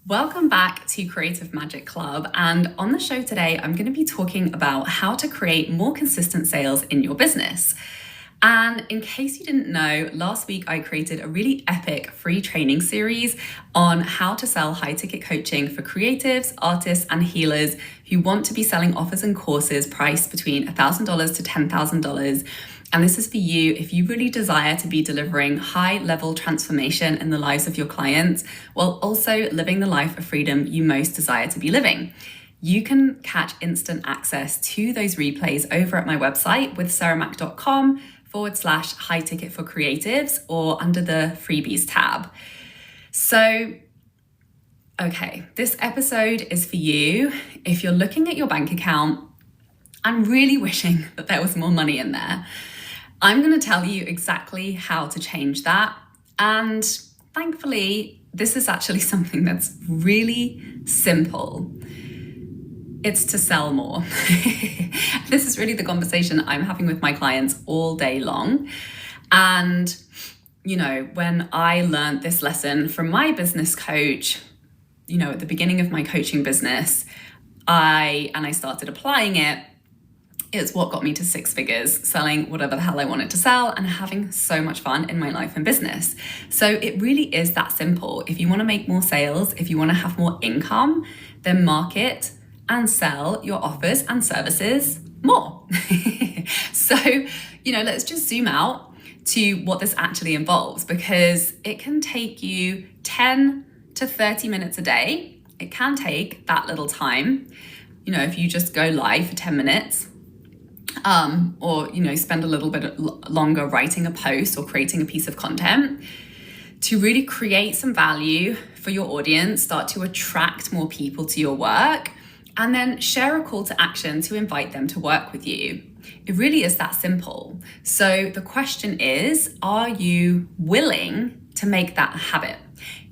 Welcome back to Creative Magic Club. And on the show today, I'm going to be talking about how to create more consistent sales in your business. And in case you didn't know, last week I created a really epic free training series on how to sell high ticket coaching for creatives, artists, and healers who want to be selling offers and courses priced between $1,000 to $10,000. And this is for you if you really desire to be delivering high level transformation in the lives of your clients while also living the life of freedom you most desire to be living. You can catch instant access to those replays over at my website with sarahmac.com/high ticket for creatives or under the freebies tab. So, okay, this episode is for you if you're looking at your bank account and really wishing that there was more money in there. I'm going to tell you exactly how to change that. And thankfully, this is actually something that's really simple. It's to sell more. This is really the conversation I'm having with my clients all day long. And, you know, when I learned this lesson from my business coach, you know, at the beginning of my coaching business, I started applying it. It's what got me to six figures, selling whatever the hell I wanted to sell and having so much fun in my life and business. So it really is that simple. If you want to make more sales, if you want to have more income, then market and sell your offers and services more. So, you know, let's just zoom out to what this actually involves, because it can take you 10 to 30 minutes a day. It can take that little time. You know, if you just go live for 10 minutes, or, you know, spend a little bit longer writing a post or creating a piece of content to really create some value for your audience, start to attract more people to your work, and then share a call to action to invite them to work with you. It really is that simple. So the question is, are you willing to make that a habit?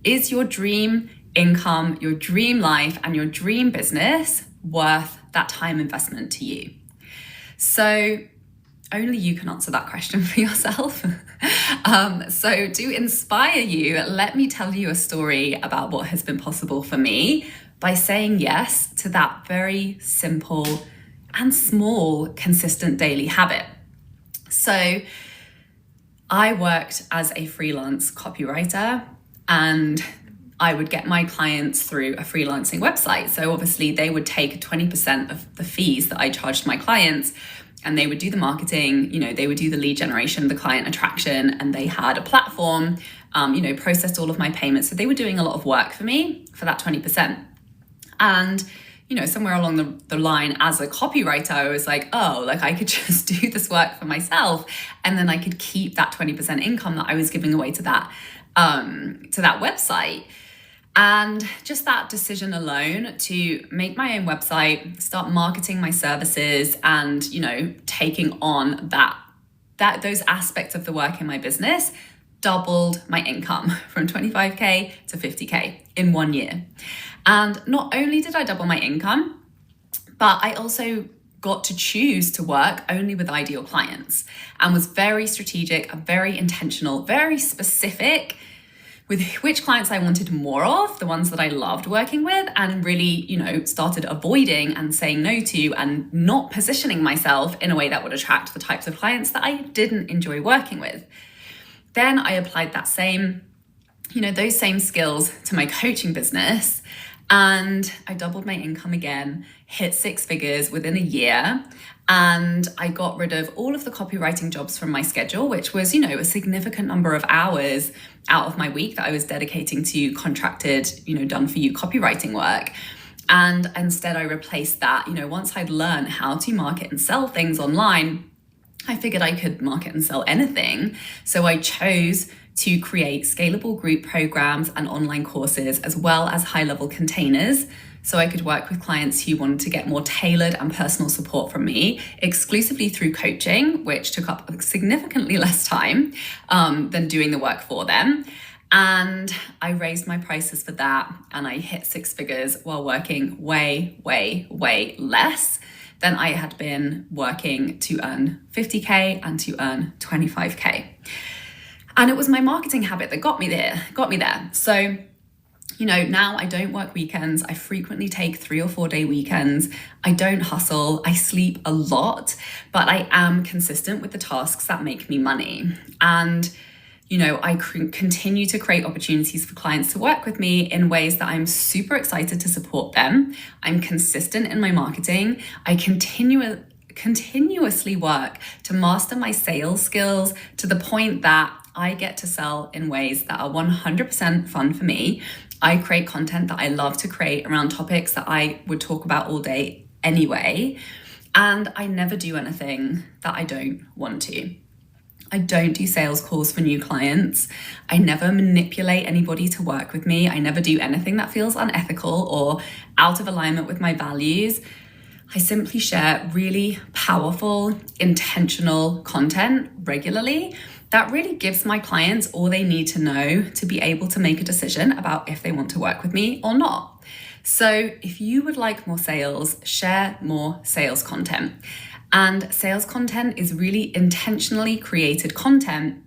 Is your dream income, your dream life, and your dream business worth that time investment to you? So only you can answer that question for yourself. So to inspire you, let me tell you a story about what has been possible for me by saying yes to that very simple and small, consistent daily habit. So I worked as a freelance copywriter, and I would get my clients through a freelancing website. So obviously they would take 20% of the fees that I charged my clients, and they would do the marketing, you know, they would do the lead generation, the client attraction, and they had a platform, you know, processed all of my payments. So they were doing a lot of work for me for that 20%. And, you know, somewhere along the line as a copywriter, I was like, oh, like I could just do this work for myself, and then I could keep that 20% income that I was giving away to that website. And just that decision alone to make my own website, start marketing my services, and, you know, taking on those aspects of the work in my business doubled my income from 25K to 50K in 1 year. And not only did I double my income, but I also got to choose to work only with ideal clients, and was very strategic, very intentional, very specific with which clients I wanted more of, the ones that I loved working with, and really, you know, started avoiding and saying no to and not positioning myself in a way that would attract the types of clients that I didn't enjoy working with. Then I applied that same, you know, those same skills to my coaching business, and I doubled my income again, hit six figures within a year. And I got rid of all of the copywriting jobs from my schedule, which was, you know, a significant number of hours out of my week that I was dedicating to contracted, you know, done for you copywriting work. And instead I replaced that, you know, once I'd learned how to market and sell things online, I figured I could market and sell anything. So I chose to create scalable group programs and online courses, as well as high-level containers, so I could work with clients who wanted to get more tailored and personal support from me exclusively through coaching, which took up significantly less time than doing the work for them. And I raised my prices for that, and I hit six figures while working way, way, way less than I had been working to earn 50K and to earn 25K. And it was my marketing habit that got me there. So Now I don't work weekends. I frequently take 3 or 4 day weekends. I don't hustle. I sleep a lot, but I am consistent with the tasks that make me money. And I continue to create opportunities for clients to work with me in ways that I'm super excited to support them. I'm consistent in my marketing. I continuously work to master my sales skills to the point that I get to sell in ways that are 100% fun for me. I create content that I love to create around topics that I would talk about all day anyway. And I never do anything that I don't want to. I don't do sales calls for new clients. I never manipulate anybody to work with me. I never do anything that feels unethical or out of alignment with my values. I simply share really powerful, intentional content regularly that really gives my clients all they need to know to be able to make a decision about if they want to work with me or not. So if you would like more sales, share more sales content. And sales content is really intentionally created content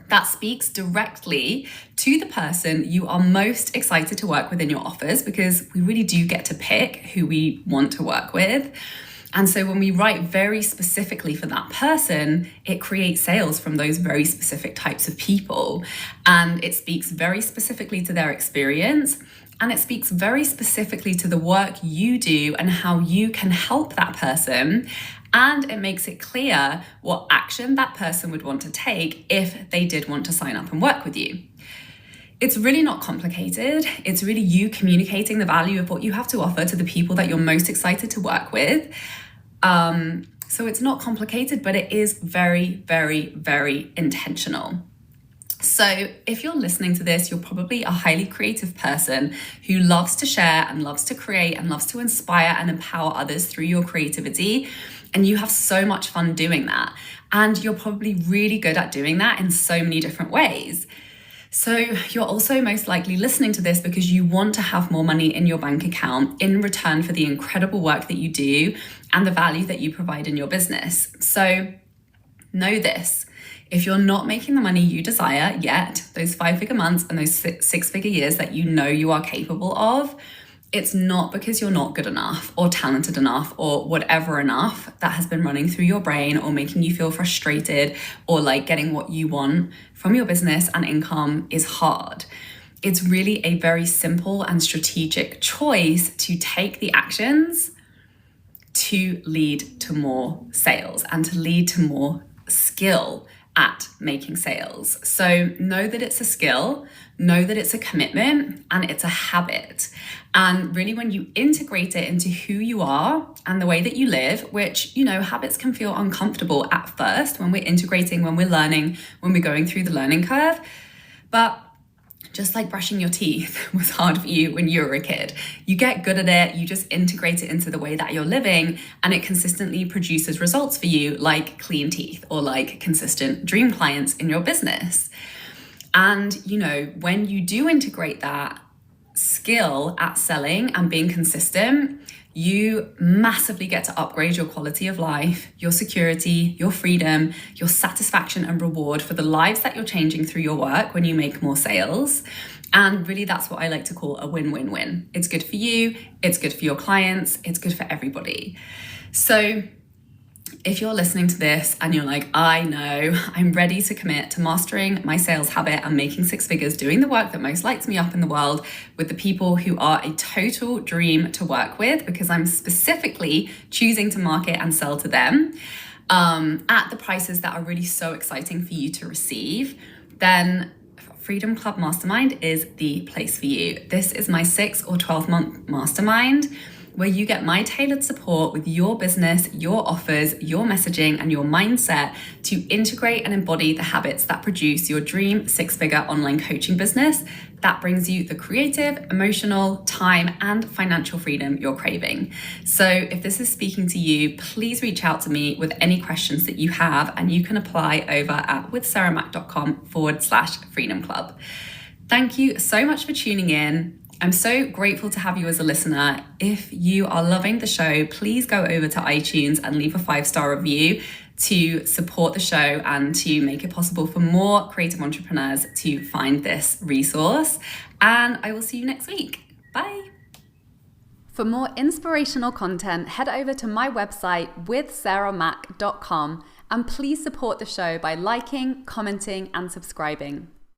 that speaks directly to the person you are most excited to work with in your offers, because we really do get to pick who we want to work with. And so when we write very specifically for that person, it creates sales from those very specific types of people. And it speaks very specifically to their experience. And it speaks very specifically to the work you do and how you can help that person. And it makes it clear what action that person would want to take if they did want to sign up and work with you. It's really not complicated. It's really you communicating the value of what you have to offer to the people that you're most excited to work with. So it's not complicated, but it is very, very, very intentional. So if you're listening to this, you're probably a highly creative person who loves to share and loves to create and loves to inspire and empower others through your creativity. And you have so much fun doing that. And you're probably really good at doing that in so many different ways. So you're also most likely listening to this because you want to have more money in your bank account in return for the incredible work that you do and the value that you provide in your business. So know this. If you're not making the money you desire yet, those 5-figure months and those 6-figure years that you know you are capable of, it's not because you're not good enough or talented enough or whatever enough that has been running through your brain or making you feel frustrated or like getting what you want from your business and income is hard. It's really a very simple and strategic choice to take the actions to lead to more sales and to lead to more skill at making sales. So know that it's a skill, know that it's a commitment, and it's a habit. And really when you integrate it into who you are and the way that you live, which, habits can feel uncomfortable at first when we're integrating, when we're learning, when we're going through the learning curve. But just like brushing your teeth was hard for you when you were a kid. You get good at it, you just integrate it into the way that you're living, and it consistently produces results for you like clean teeth or like consistent dream clients in your business. And, when you do integrate that skill at selling and being consistent, you massively get to upgrade your quality of life, your security, your freedom, your satisfaction and reward for the lives that you're changing through your work when you make more sales. And really, that's what I like to call a win-win-win. It's good for you, it's good for your clients, it's good for everybody. So if you're listening to this and you're like, I know, I'm ready to commit to mastering my sales habit and making 6 figures, doing the work that most lights me up in the world with the people who are a total dream to work with, because I'm specifically choosing to market and sell to them at the prices that are really so exciting for you to receive, then Freedom Club Mastermind is the place for you. This is my 6 or 12-month mastermind where you get my tailored support with your business, your offers, your messaging, and your mindset to integrate and embody the habits that produce your dream 6-figure online coaching business that brings you the creative, emotional, time, and financial freedom you're craving. So if this is speaking to you, please reach out to me with any questions that you have, and you can apply over at withsarahmac.com/freedom club. Thank you so much for tuning in. I'm so grateful to have you as a listener. If you are loving the show, please go over to iTunes and leave a 5-star review. to support the show and to make it possible for more creative entrepreneurs to find this resource. And I will see you next week. Bye. For more inspirational content, head over to my website withsarahmac.com and please support the show by liking, commenting, and subscribing.